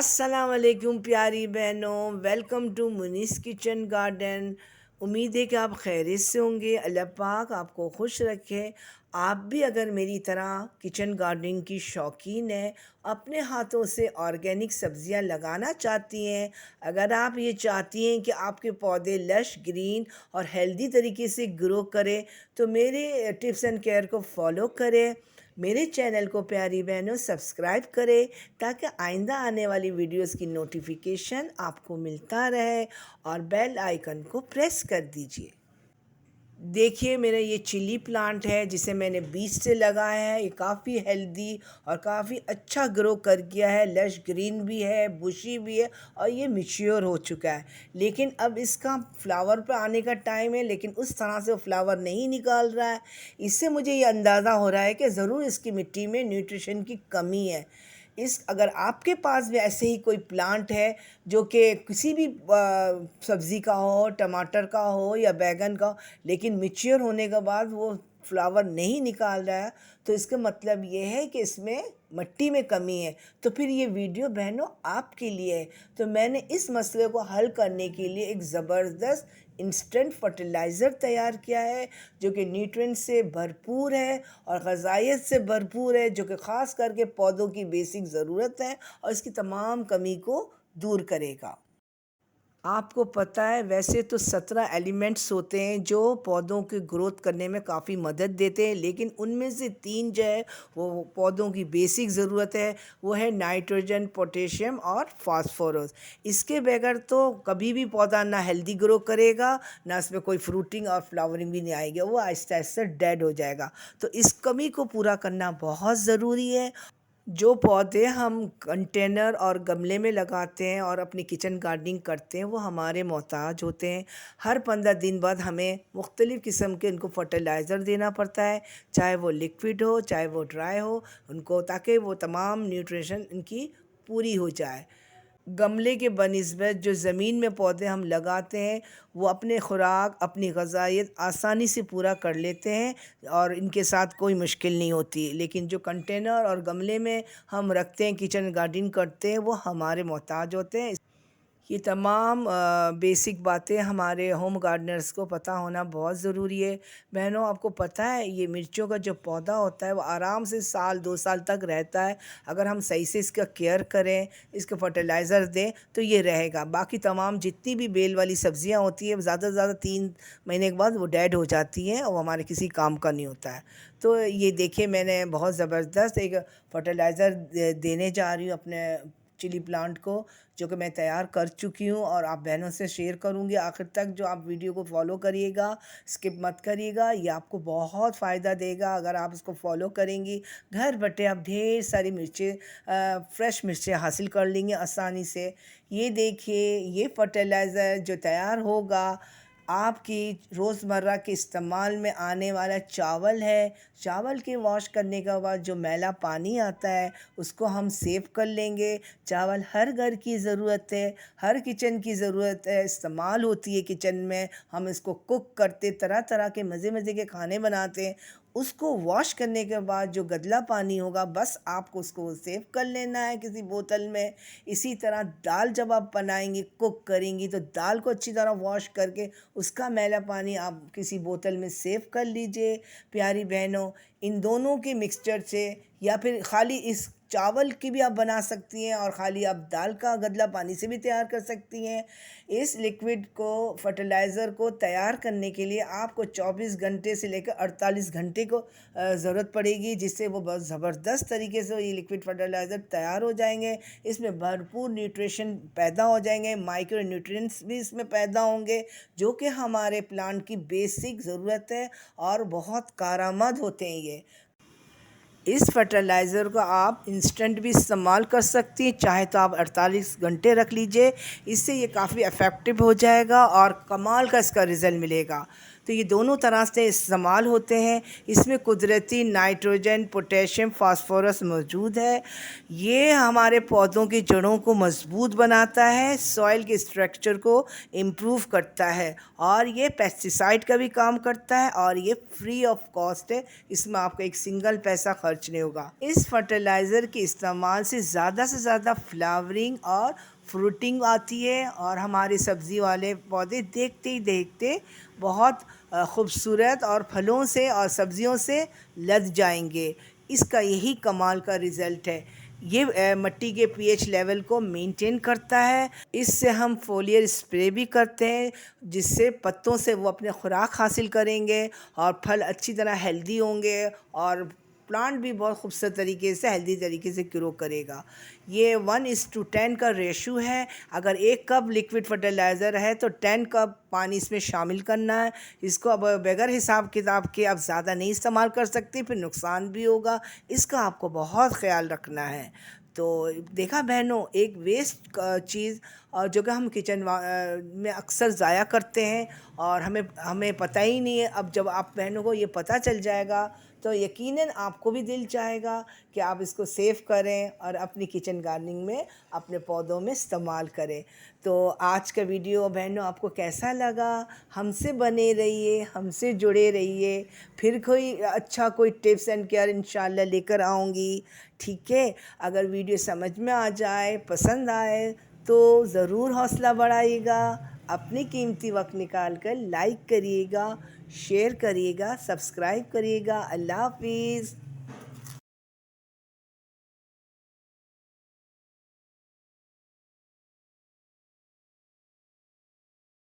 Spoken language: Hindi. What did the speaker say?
अस्सलाम वालेकुम प्यारी बहनों, वेलकम टू मुनीस किचन गार्डन। उम्मीद है कि आप खैरियत से होंगे। अल्लाह पाक आपको खुश रखे। आप भी अगर मेरी तरह किचन गार्डनिंग की शौकीन हैं, अपने हाथों से ऑर्गेनिक सब्जियां लगाना चाहती हैं, अगर आप ये चाहती हैं कि आपके पौधे लश ग्रीन और हेल्दी तरीके से ग्रो करें, तो मेरे टिप्स एंड केयर को फॉलो करें। मेरे चैनल को प्यारी बहनों सब्सक्राइब करें ताकि आइंदा आने वाली वीडियोस की नोटिफिकेशन आपको मिलता रहे, और बेल आइकन को प्रेस कर दीजिए। देखिए, मेरा ये चिली प्लांट है जिसे मैंने बीज से लगाया है। ये काफ़ी हेल्दी और काफ़ी अच्छा ग्रो कर गया है। लश ग्रीन भी है, बुशी भी है, और ये मैच्योर हो चुका है। लेकिन अब इसका फ्लावर पे आने का टाइम है, लेकिन उस तरह से वो फ्लावर नहीं निकाल रहा है। इससे मुझे ये अंदाज़ा हो रहा है कि ज़रूर इसकी मिट्टी में न्यूट्रिशन की कमी है। अगर आपके पास भी ऐसे ही कोई प्लांट है जो कि किसी भी सब्ज़ी का हो, टमाटर का हो या बैंगन का हो, लेकिन मैच्योर होने के बाद वो फ्लावर नहीं निकाल रहा है, तो इसका मतलब ये है कि इसमें मिट्टी में कमी है। तो फिर ये वीडियो बहनों आपके लिए है। तो मैंने इस मसले को हल करने के लिए एक ज़बरदस्त इंस्टेंट फर्टिलाइज़र तैयार किया है, जो कि न्यूट्रिएंट से भरपूर है और ग़िज़ाइयत से भरपूर है, जो कि ख़ास करके पौधों की बेसिक ज़रूरत है और इसकी तमाम कमी को दूर करेगा। आपको पता है, वैसे तो 17 एलिमेंट्स होते हैं जो पौधों के ग्रोथ करने में काफ़ी मदद देते हैं, लेकिन उनमें से 3 जो है वो पौधों की बेसिक ज़रूरत है, वो है नाइट्रोजन, पोटेशियम और फास्फोरस। इसके बगैर तो कभी भी पौधा ना हेल्दी ग्रो करेगा, ना इसमें कोई फ्रूटिंग और फ्लावरिंग भी नहीं आएगी, वो आहिस्ता आहिस्ता डेड हो जाएगा। तो इस कमी को पूरा करना बहुत ज़रूरी है। जो पौधे हम कंटेनर और गमले में लगाते हैं और अपनी किचन गार्डनिंग करते हैं, वो हमारे मोहताज होते हैं। हर 15 दिन बाद हमें मुख्तलिफ़ किस्म के उनको फर्टिलाइज़र देना पड़ता है, चाहे वो लिक्विड हो चाहे वो ड्राई हो उनको, ताकि वो तमाम न्यूट्रिशन इनकी पूरी हो जाए। गमले के बनिस्बत जो ज़मीन में पौधे हम लगाते हैं, वो अपने खुराक, अपनी ग़िज़ाइयत आसानी से पूरा कर लेते हैं और इनके साथ कोई मुश्किल नहीं होती। लेकिन जो कंटेनर और गमले में हम रखते हैं, किचन गार्डनिंग करते हैं, वो हमारे मोहताज होते हैं। ये तमाम बेसिक बातें हमारे होम गार्डनर्स को पता होना बहुत ज़रूरी है। बहनों, आपको पता है ये मिर्चों का जो पौधा होता है वो आराम से साल 2 साल तक रहता है। अगर हम सही से इसका केयर करें, इसको फर्टिलाइज़र दें, तो ये रहेगा। बाकी तमाम जितनी भी बेल वाली सब्ज़ियाँ होती हैं, ज़्यादा से ज़्यादा 3 महीने के बाद वो डेड हो जाती हैं और हमारे किसी काम का नहीं होता है। तो ये देखिए, मैंने बहुत ज़बरदस्त एक फर्टिलाइज़र देने जा रही हूँ अपने चिली प्लांट को, जो कि मैं तैयार कर चुकी हूँ और आप बहनों से शेयर करूँगी। आखिर तक जो आप वीडियो को फॉलो करिएगा, स्किप मत करिएगा, ये आपको बहुत फ़ायदा देगा। अगर आप इसको फॉलो करेंगी, घर बैठे आप ढेर सारी मिर्चें, फ्रेश मिर्चें हासिल कर लेंगे आसानी से। ये देखिए, ये फर्टिलाइज़र जो तैयार होगा, आपकी रोज़मर्रा के इस्तेमाल में आने वाला चावल है। चावल के वॉश करने के बाद जो मैला पानी आता है, उसको हम सेव कर लेंगे। चावल हर घर की ज़रूरत है, हर किचन की ज़रूरत है, इस्तेमाल होती है किचन में। हम इसको कुक करते, तरह तरह के मज़े मज़े के खाने बनाते हैं। उसको वॉश करने के बाद जो गदला पानी होगा, बस आपको उसको सेव कर लेना है किसी बोतल में। इसी तरह दाल जब आप बनाएंगी, कुक करेंगी, तो दाल को अच्छी तरह वॉश करके उसका मैला पानी आप किसी बोतल में सेव कर लीजिए। प्यारी बहनों, इन दोनों के मिक्सचर से, या फिर खाली इस चावल की भी आप बना सकती हैं और ख़ाली आप दाल का गदला पानी से भी तैयार कर सकती हैं। इस लिक्विड को, फर्टिलाइज़र को तैयार करने के लिए आपको 24 घंटे से लेकर 48 घंटे को ज़रूरत पड़ेगी, जिससे वो बहुत ज़बरदस्त तरीके से ये लिक्विड फर्टिलाइज़र तैयार हो जाएंगे। इसमें भरपूर न्यूट्रिशन पैदा हो जाएंगे, माइक्रो न्यूट्रिएंट्स भी इसमें पैदा होंगे, जो कि हमारे प्लांट की बेसिक ज़रूरत है और बहुत कारआमद होते हैं ये। इस फर्टिलाइज़र को आप इंस्टेंट भी इस्तेमाल कर सकती हैं, चाहे तो आप 48 घंटे रख लीजिए। इससे ये काफ़ी इफ़ेक्टिव हो जाएगा और कमाल का इसका रिज़ल्ट मिलेगा। तो ये दोनों तरह से इस्तेमाल होते हैं। इसमें कुदरती नाइट्रोजन, पोटेशियम, फास्फोरस मौजूद है। ये हमारे पौधों की जड़ों को मजबूत बनाता है, सॉइल के स्ट्रक्चर को इम्प्रूव करता है और ये पेस्टिसाइड का भी काम करता है और ये फ्री ऑफ कॉस्ट है। इसमें आपका एक सिंगल पैसा खर्च नहीं होगा। इस फर्टिलाइज़र के इस्तेमाल से ज़्यादा फ्लावरिंग और फ्रूटिंग आती है और हमारे सब्ज़ी वाले पौधे देखते ही देखते बहुत खूबसूरत और फलों से और सब्ज़ियों से लद जाएंगे। इसका यही कमाल का रिज़ल्ट है। ये मिट्टी के पीएच लेवल को मेंटेन करता है। इससे हम फोलियर स्प्रे भी करते हैं जिससे पत्तों से वो अपने खुराक हासिल करेंगे और फल अच्छी तरह हेल्दी होंगे और प्लांट भी बहुत खूबसूरत तरीके से हेल्दी तरीके से ग्रो करेगा। ये 1:10 का रेशो है। अगर 1 कप लिक्विड फर्टिलाइज़र है तो 10 कप पानी इसमें शामिल करना है। इसको अब बगैर हिसाब किताब के आप ज़्यादा नहीं इस्तेमाल कर सकते, फिर नुकसान भी होगा। इसका आपको बहुत ख़्याल रखना है। तो देखा बहनों, एक वेस्ट चीज़ और जो कि हम किचन में अक्सर ज़ाया करते हैं और हमें हमें पता ही नहीं है। अब जब आप बहनों को ये पता चल जाएगा तो यकीनन आपको भी दिल चाहेगा कि आप इसको सेव करें और अपनी किचन गार्डनिंग में अपने पौधों में इस्तेमाल करें। तो आज का वीडियो बहनों आपको कैसा लगा? हमसे बने रहिए, हमसे जुड़े रहिए। फिर कोई टिप्स एंड केयर इंशाल्लाह लेकर आऊँगी। ठीक है, अगर वीडियो समझ में आ जाए, पसंद आए तो ज़रूर हौसला बढ़ाइएगा। अपनी कीमती वक्त निकाल कर लाइक करिएगा, शेयर करिएगा, सब्सक्राइब करिएगा। अल्लाह हाफिज़।